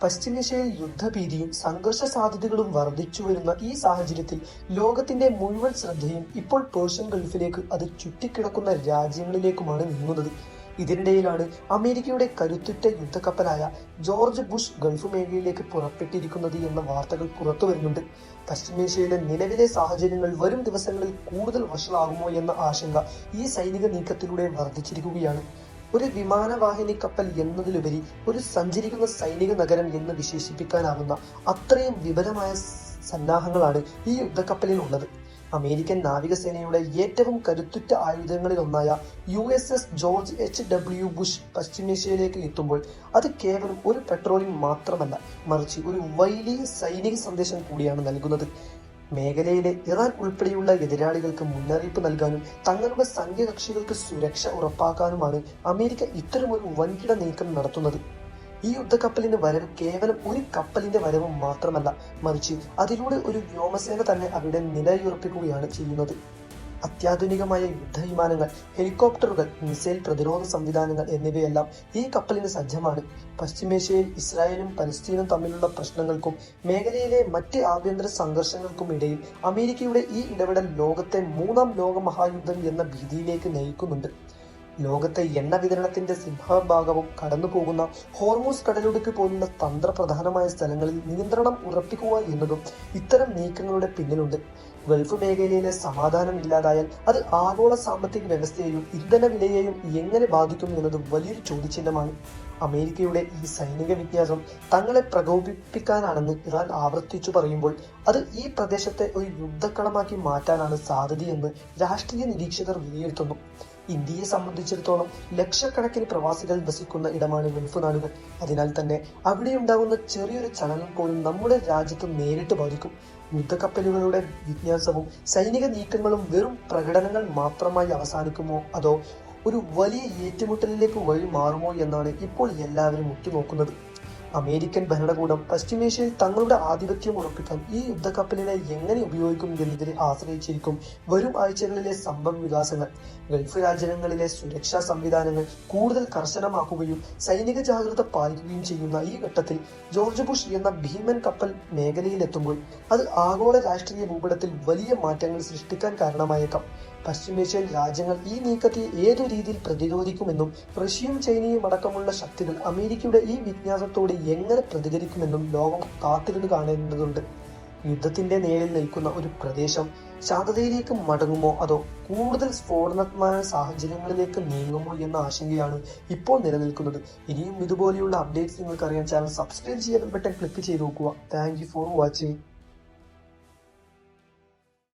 പശ്ചിമേഷ്യയിൽ യുദ്ധഭീതിയും സംഘർഷ സാധ്യതകളും വർദ്ധിച്ചു വരുന്ന ഈ സാഹചര്യത്തിൽ ലോകത്തിന്റെ മുഴുവൻ ശ്രദ്ധയും ഇപ്പോൾ പേർഷ്യൻ ഗൾഫിലേക്ക് അത് ചുറ്റിക്കിടക്കുന്ന രാജ്യങ്ങളിലേക്കുമാണ് നീങ്ങുന്നത്. ഇതിനിടയിലാണ് അമേരിക്കയുടെ കരുത്തുറ്റ യുദ്ധക്കപ്പലായ ജോർജ് ബുഷ് ഗൾഫ് മേഖലയിലേക്ക് പുറപ്പെട്ടിരിക്കുന്നത് എന്ന വാർത്തകൾ പുറത്തു വരുന്നുണ്ട്. പശ്ചിമേഷ്യയിലെ നിലവിലെ സാഹചര്യങ്ങൾ വരും ദിവസങ്ങളിൽ കൂടുതൽ വഷളാകുമോ എന്ന ആശങ്ക ഈ സൈനിക നീക്കത്തിലൂടെ വർദ്ധിച്ചിരിക്കുകയാണ്. ഒരു വിമാനവാഹിനി കപ്പൽ എന്നതിലുപരി ഒരു സഞ്ചരിക്കുന്ന സൈനിക നഗരം എന്ന് വിശേഷിപ്പിക്കാനാവുന്ന അത്രയും വിപുലമായ സന്നാഹങ്ങളാണ് ഈ യുദ്ധക്കപ്പലിൽ ഉള്ളത്. അമേരിക്കൻ നാവികസേനയുടെ ഏറ്റവും കരുത്തുറ്റ ആയുധങ്ങളിലൊന്നായ USS ജോർജ് H.W. ബുഷ് പശ്ചിമേഷ്യയിലേക്ക് എത്തുമ്പോൾ അത് കേവലം ഒരു പെട്രോളിംഗ് മാത്രമല്ല, മറിച്ച് ഒരു വലിയ സൈനിക സന്ദേശം കൂടിയാണ് നൽകുന്നത്. മേഖലയിലെ ഇറാൻ ഉൾപ്പെടെയുള്ള എതിരാളികൾക്ക് മുന്നറിയിപ്പ് നൽകാനും തങ്ങളുടെ സഖ്യകക്ഷികൾക്ക് സുരക്ഷ ഉറപ്പാക്കാനുമാണ് അമേരിക്ക ഇത്തരമൊരു വൻകിട നീക്കം നടത്തുന്നത്. ഈ യുദ്ധക്കപ്പലിന്റെ വരവ് കേവലം ഒരു കപ്പലിന്റെ വരവ് മാത്രമല്ല, മറിച്ച് അതിലൂടെ ഒരു വ്യോമസേന തന്നെ അവിടെ നിലയുറപ്പിക്കുകയാണ് ചെയ്യുന്നത്. അത്യാധുനികമായ യുദ്ധവിമാനങ്ങൾ, ഹെലികോപ്റ്ററുകൾ, മിസൈൽ പ്രതിരോധ സംവിധാനങ്ങൾ എന്നിവയെല്ലാം ഈ കപ്പലിന് സജ്ജമാണ്. പശ്ചിമേഷ്യയിൽ ഇസ്രായേലും പലസ്തീനും തമ്മിലുള്ള പ്രശ്നങ്ങൾക്കും മേഖലയിലെ മറ്റ് ആഭ്യന്തര സംഘർഷങ്ങൾക്കും ഇടയിൽ അമേരിക്കയുടെ ഈ ഇടപെടൽ ലോകത്തെ മൂന്നാം ലോക മഹായുദ്ധം എന്ന ഭീതിയിലേക്ക് നയിക്കുന്നുണ്ട്. ലോകത്തെ എണ്ണ വിതരണത്തിന്റെ സിംഹഭാഗവും കടന്നു പോകുന്ന ഹോർമൂസ് കടലിടുക്ക് പോലുള്ള തന്ത്രപ്രധാനമായ സ്ഥലങ്ങളിൽ നിയന്ത്രണം ഉറപ്പിക്കുക എന്നതും ഇത്തരം നീക്കങ്ങളുടെ പിന്നിലുണ്ട്. ഗൾഫ് മേഖലയിലെ സമാധാനം ഇല്ലാതായാൽ അത് ആഗോള സാമ്പത്തിക വ്യവസ്ഥയെയും ഇന്ധന വിലയെയും എങ്ങനെ ബാധിക്കും എന്നത് വലിയൊരു ചോദ്യചിഹ്നമാണ്. അമേരിക്കയുടെ ഈ സൈനിക വിന്യാസം തങ്ങളെ പ്രകോപിപ്പിക്കാനാണെന്ന് ഇറാൻ ആവർത്തിച്ചു പറയുമ്പോൾ അത് ഈ പ്രദേശത്തെ ഒരു യുദ്ധക്കളമാക്കി മാറ്റാനാണ് സാധ്യതയെന്ന് രാഷ്ട്രീയ നിരീക്ഷകർ വിലയിരുത്തുന്നു. ഇന്ത്യയെ സംബന്ധിച്ചിടത്തോളം ലക്ഷക്കണക്കിന് പ്രവാസികൾ വസിക്കുന്ന ഇടമാണ് ഗൾഫ് നാടുകൾ. അതിനാൽ തന്നെ അവിടെയുണ്ടാകുന്ന ചെറിയൊരു ചലനം പോലും നമ്മുടെ രാജ്യത്ത് നേരിട്ട് ബാധിക്കും. യുദ്ധക്കപ്പലുകളുടെ വിന്യാസവും സൈനിക നീക്കങ്ങളും വെറും പ്രകടനങ്ങൾ മാത്രമായി അവസാനിക്കുമോ, അതോ ഒരു വലിയ ഏറ്റുമുട്ടലിലേക്ക് വഴി മാറുമോ എന്നാണ് ഇപ്പോൾ എല്ലാവരും ഉറ്റുനോക്കുന്നത്. അമേരിക്കൻ ഭരണകൂടം പശ്ചിമേഷ്യയിൽ തങ്ങളുടെ ആധിപത്യം ഉറപ്പിക്കാൻ ഈ യുദ്ധക്കപ്പലിനെ എങ്ങനെ ഉപയോഗിക്കും എന്നതിനെ ആശ്രയിച്ചിരിക്കും വരും ആഴ്ചകളിലെ സംഭവ വികാസങ്ങൾ. ഗൾഫ് രാജ്യങ്ങളിലെ സുരക്ഷാ സംവിധാനങ്ങൾ കൂടുതൽ കർശനമാക്കുകയും സൈനിക ജാഗ്രത പാലിക്കുകയും ചെയ്യുന്ന ഈ ഘട്ടത്തിൽ ജോർജ് ബുഷ് എന്ന ഭീമൻ കപ്പൽ മേഖലയിലെത്തുമ്പോൾ അത് ആഗോള രാഷ്ട്രീയ ഭൂപടത്തിൽ വലിയ മാറ്റങ്ങൾ സൃഷ്ടിക്കാൻ കാരണമായേക്കാം. പശ്ചിമേഷ്യൻ രാജ്യങ്ങൾ ഈ നീക്കത്തെ ഏതു രീതിയിൽ പ്രതിരോധിക്കുമെന്നും റഷ്യയും ചൈനയും അടക്കമുള്ള ശക്തികൾ അമേരിക്കയുടെ ഈ വിന്യാസത്തോട് എങ്ങനെ പ്രതികരിക്കുമെന്നും ലോകം കാത്തിരുന്ന് കാണേണ്ടതുണ്ട്. യുദ്ധത്തിന്റെ നേരിൽ നിൽക്കുന്ന ഒരു പ്രദേശം ശാന്തതയിലേക്ക് മടങ്ങുമോ, അതോ കൂടുതൽ സ്ഫോടനാത്മക സാഹചര്യങ്ങളിലേക്ക് നീങ്ങുമോ എന്ന ആശങ്കയാണ് ഇപ്പോൾ നിലനിൽക്കുന്നത്. ഇനിയും ഇതുപോലെയുള്ള അപ്ഡേറ്റ്സ് നിങ്ങൾക്ക് അറിയാൻ ചാനൽ സബ്സ്ക്രൈബ് ചെയ്യാൻ ബട്ടൺ ക്ലിക്ക് ചെയ്ത് നോക്കുക. Thank you for watching.